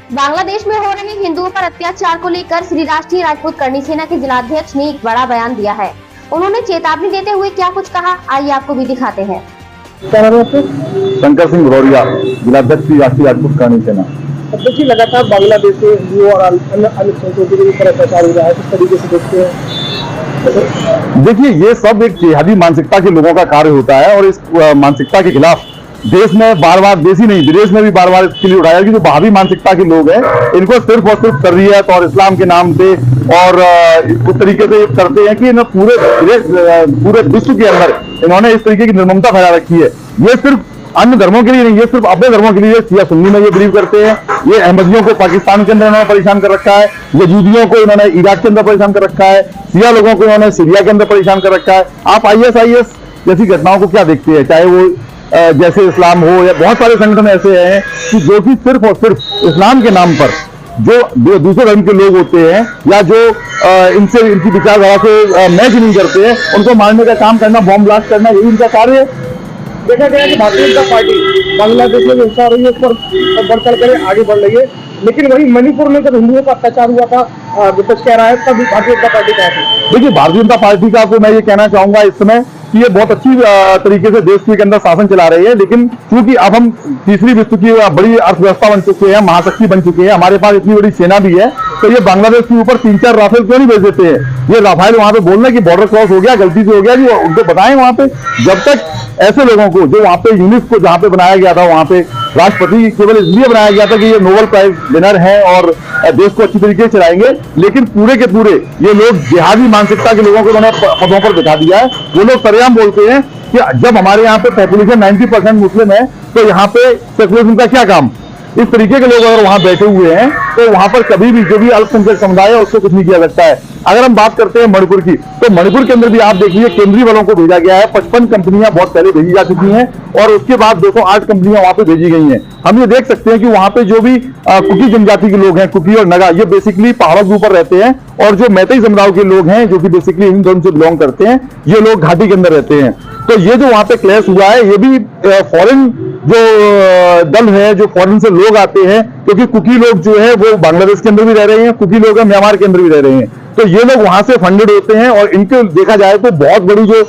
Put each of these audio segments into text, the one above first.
बांग्लादेश में हो रहे हिंदुओं पर अत्याचार को लेकर श्री राष्ट्रीय राजपूत करणी सेना के जिलाध्यक्ष ने एक बड़ा बयान दिया है। उन्होंने चेतावनी देते हुए क्या कुछ कहा, आइए आपको भी दिखाते हैं। शंकर सिंह भरौरिया, जिलाध्यक्ष श्री राष्ट्रीय राजपूत करणी सेना। देखिए, लगातार बांग्लादेश से हिंदुओं और अन्य अल्पसंख्यकों के ऊपर अत्याचार हो रहा है, किस तरीके से देखते हैं? देखिए, ये सब एक जिहादी मानसिकता के लोगों का कार्य होता है और इस मानसिकता के खिलाफ देश में बार बार, देश ही नहीं विदेश में भी बार बार इसके लिए उठाया कि जो बहावी मानसिकता के लोग हैं इनको सिर्फ और सिर्फ शरीयत और इस्लाम के नाम से और उस तरीके से करते हैं कि पूरे विश्व के अंदर इन्होंने इस तरीके की निर्ममता फैला रखी है। ये सिर्फ अन्य धर्मों के लिए नहीं, ये सिर्फ अपने धर्मों के लिए शिया सुन्नी में ये बिलीव करते हैं। ये अहमदियों को पाकिस्तान के अंदर इन्होंने परेशान कर रखा है, यजीदियों को इन्होंने इराक के अंदर परेशान कर रखा है, शिया लोगों को इन्होंने सीरिया के अंदर परेशान कर रखा है। आप ISIS जैसी घटनाओं को क्या देखते हैं, चाहे वो जैसे इस्लाम हो या बहुत सारे संगठन ऐसे हैं कि जो कि सिर्फ और सिर्फ इस्लाम के नाम पर जो दूसरे धर्म के लोग होते हैं या जो इनकी विचारधारा से मैच नहीं करते हैं, उनको मारने का काम करना, बॉम्ब ब्लास्ट करना, यही इनका कार्य है। देखा गया कि भारतीय जनता पार्टी बांग्लादेश में हिंसा हो रही है, उस पर बढ़ चढ़ कर आगे बढ़ रही है, लेकिन वही मणिपुर में जब हिंदुओं का अत्याचार हुआ था, विपक्ष कह रहा है, तब भारतीय जनता पार्टी का है। देखिए, भारतीय जनता पार्टी का को मैं ये कहना चाहूंगा इस समय कि ये बहुत अच्छी तरीके से देश के अंदर शासन चला रही है, लेकिन क्योंकि अब हम तीसरी विश्व की बड़ी अर्थव्यवस्था बन चुके हैं, महाशक्ति बन चुके हैं, हमारे पास इतनी बड़ी सेना भी है, तो ये बांग्लादेश के ऊपर 3-4 राफेल क्यों नहीं भेज देते हैं? ये राफेल वहां पे बोल रहे हैं कि बॉर्डर क्रॉस हो गया, गलती से हो गया जी, उनको बताएं वहां पे। जब तक ऐसे लोगों को, जो वहां पे यूनिस्को जहां पे बनाया गया था, वहां पे राष्ट्रपति केवल इसलिए बनाया गया था कि ये नोबेल प्राइज विनर है और देश को अच्छी तरीके से चलाएंगे, लेकिन पूरे के पूरे ये लोग जिहादी मानसिकता के लोगों को उन्होंने पदों पर बिठा दिया है। वो लोग सरेआम बोलते हैं कि जब हमारे यहाँ पे पॉपुलेशन 90% मुस्लिम है तो यहाँ पे सेकुलरिज्म का क्या काम? इस तरीके के लोग अगर वहां बैठे हुए हैं तो वहां पर कभी भी जो भी अल्पसंख्यक समुदाय है उसको कुछ नहीं किया सकता है। अगर हम बात करते हैं मणिपुर की, तो मणिपुर के अंदर भी आप देखिए केंद्रीय बलों को भेजा गया है। 55 कंपनियां बहुत पहले भेजी जा चुकी हैं और उसके बाद 208 कंपनियां वहां पे भेजी गई हैं। हम ये देख सकते हैं कि वहां पे जो भी कुकी जनजाति के लोग हैं, कुकी और नगा, ये बेसिकली पहाड़ों के ऊपर रहते हैं, और जो मैतेई समुदाय के लोग हैं जो कि बेसिकली हिंदू धर्म से बिलोंग करते हैं, ये लोग घाटी के अंदर रहते हैं। तो ये जो वहां पे क्लैश हुआ है, ये भी फॉरेन जो दल है, जो फॉरेन से लोग आते हैं, क्योंकि कुकी लोग जो है वो बांग्लादेश के अंदर भी रह रहे हैं, कुकी लोग म्यांमार के अंदर भी रह रहे हैं, तो ये लोग वहां से फंडेड होते हैं और इनको देखा जाए तो बहुत बड़ी जो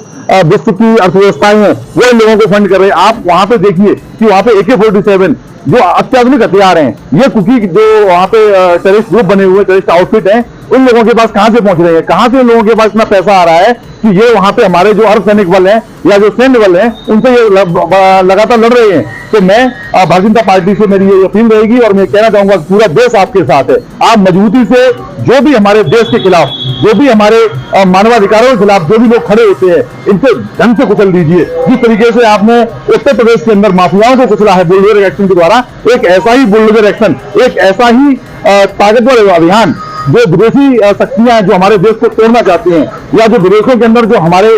विश्व की अर्थव्यवस्थाएं हैं वो इन लोगों को फंड कर रहे हैं। आप वहां पे देखिए कि वहां पे AK-47 जो अत्याधुनिक हथियार हैं, ये कुकी जो वहां पे टेररिस्ट ग्रुप बने हुए, टेररिस्ट आउटफिट हैं, उन लोगों के पास कहां से पहुंच रहे हैं, कहां से उन लोगों के पास इतना पैसा आ रहा है कि ये वहां पे हमारे जो अर्धसैनिक बल हैं या जो सैन्य बल हैं उनसे ये लगातार लड़ रहे हैं। तो मैं भारतीय जनता पार्टी से मेरी ये अपील रहेगी और मैं कहना चाहूंगा पूरा देश आपके साथ है। आप मजबूती से जो भी हमारे देश के खिलाफ, जो भी हमारे मानवाधिकारों के खिलाफ जो भी लोग खड़े होते हैं, इनसे ढंग से कुचल दीजिए। जिस तरीके से आपने उत्तर प्रदेश के अंदर माफियाओं को कुचला है बुलडोजर एक्शन के द्वारा, एक ऐसा ही बुलडोजर एक्शन, एक ऐसा ही ताकतवर अभियान जो विदेशी शक्तियां जो हमारे देश को तोड़ना चाहती हैं, या जो विदेशों के अंदर जो हमारे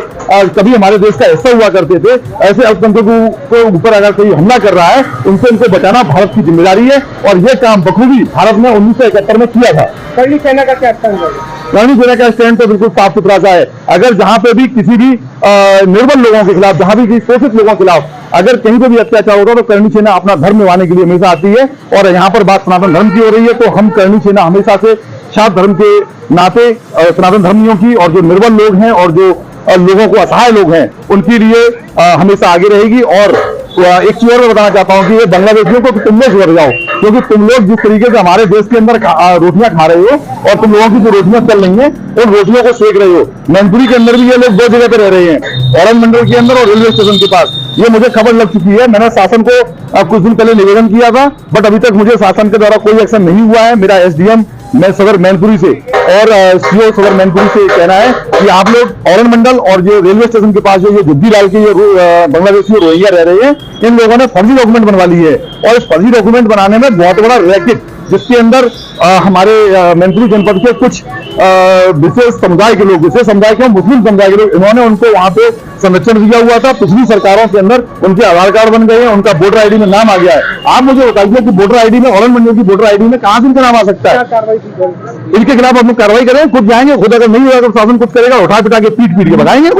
कभी हमारे देश का हिस्सा हुआ करते थे, ऐसे अल्पसंख्यकों के ऊपर अगर कोई हमला कर रहा है, उनसे इनको बचाना भारत की जिम्मेदारी है। और यह काम बखूबी भारत ने 1971 में किया था। करणी सेना का क्या स्टैंड है? करणी सेना का स्टैंड तो बिल्कुल साफ सुथरा सा है। अगर जहां पे भी किसी भी निर्बल लोगों के खिलाफ, जहां भी शोषित लोगों के खिलाफ अगर कहीं पे भी अत्याचार होता है तो करणी सेना अपना धर्म निभाने के लिए हमेशा आती है। और यहाँ पर बात सनातन धर्म की हो रही है, तो हम करणी सेना हमेशा से छात्र धर्म के नाते सनातन धर्मियों की और जो निर्बल लोग हैं और जो लोगों को असहाय लोग हैं उनके लिए हमेशा आगे रहेगी। और एक चीज और मैं बताना चाहता हूं कि ये बांग्लादेशियों को तुम लोग सुधर जाओ, क्योंकि तुम लोग जिस तरीके से हमारे देश के अंदर रोटियां खा रहे हो और तुम लोगों की जो रोटियां चल रही हैं उन रोटियों को सेक रहे हो। मैनपुरी के अंदर भी ये लोग 2 जगह पे रह रहे हैं, औरंग मंडल के अंदर और रेलवे स्टेशन के पास। ये मुझे खबर लग चुकी है, मैंने शासन को कुछ दिन पहले निवेदन किया था, बट अभी तक मुझे शासन के द्वारा कोई एक्शन नहीं हुआ है। मेरा SDM मैं सदर मैनपुरी से और CO सदर मैनपुरी से कहना है कि आप लोग औरंग मंडल और जो रेलवे स्टेशन के पास जो ये जुद्दी डाल के ये बांग्लादेशी रोहिंग्या रह रहे हैं, इन लोगों ने फर्जी डॉक्यूमेंट बनवा ली है। और इस फर्जी डॉक्यूमेंट बनाने में बहुत बड़ा रैकेट, जिसके अंदर हमारे मैनपुरी जनपद के कुछ विशेष समुदाय के लोग, विशेष समुदाय के मुस्लिम समुदाय के लोग, इन्होंने उनको वहां पे संरक्षण दिया हुआ था। पिछली सरकारों के अंदर उनके आधार कार्ड बन गए हैं, उनका वोटर ID में नाम आ गया है। आप मुझे बताइए कि वोटर ID में, औरंग मंडल की वोटर ID में कहां से इनका नाम आ सकता है? इनके खिलाफ हम लोग कार्रवाई करें, खुद जाएंगे, खुद अगर नहीं होगा तो शासन कुछ करेगा, उठा पिटा के पीट के भगाएंगे।